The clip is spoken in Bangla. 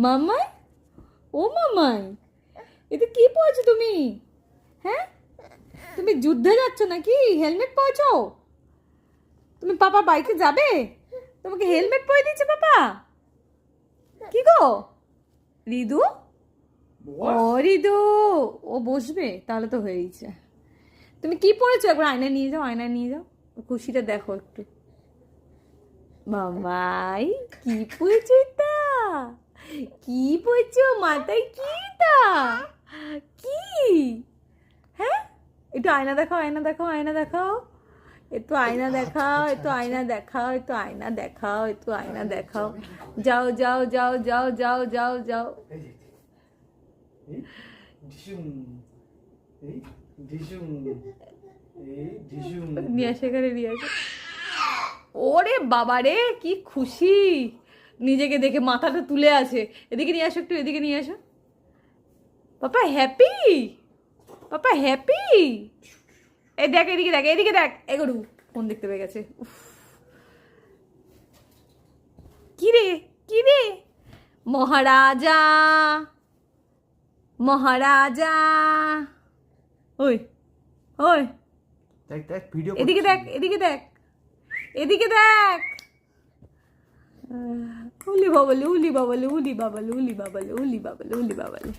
মামাই, ও মামাই, এটা কি পড়ছো তুমি? হ্যাঁ, তুমি যুদ্ধে যাচ্ছ নাকি? হেলমেট পরেছো? তুমি পাপা বাইকে যাবে? তোমাকে হেলমেট পরে দিচ্ছে পাপা? কি গো রিদু? ও রিদু, ও বসবে তাহলে তো হয়েইছে। তুমি কি পরেছো? একবার আয়নায় নিয়ে যাও, আয়নায় নিয়ে যাও, খুশিটা দেখো একটু। মামাই, কি পরেছো এটা? কি পরেছো মাথায়? কি তা? কি? হ্যাঁ, একটু আয়না দেখাও, আয়না দেখাও, আয়না দেখাও, একটু আয়না দেখাও, একটু আয়না দেখাও, একটু আয়না দেখাও, একটু আয়না দেখাও। যাও যাও যাও যাও যাও যাও যাও। নিয়ে আসে, এখানে নিয়ে আসে। ওরে বাবা রে, কি খুশি নিজেকে দেখে, মাথাটা তুলে আছে। এদিকে নিয়ে আসো একটু, এদিকে নিয়ে আসো। পাপা হ্যাপি, পাপা হ্যাপি। এই দেখ, এদিকে দেখ, এদিকে দেখ, এগোরু ফোন দেখতে পেয়ে গেছে। কি রে, কি রে? মহারাজা, মহারাজা। ওই ওই, দেখ দেখ ভিডিও এদিকে দেখ, এদিকে দেখ, এদিকে দেখ। উলি বাবালে, উলি বাবালে, উলি বাবালে, উলি বাবালে, উলি বাবালে, উলি বাবালে।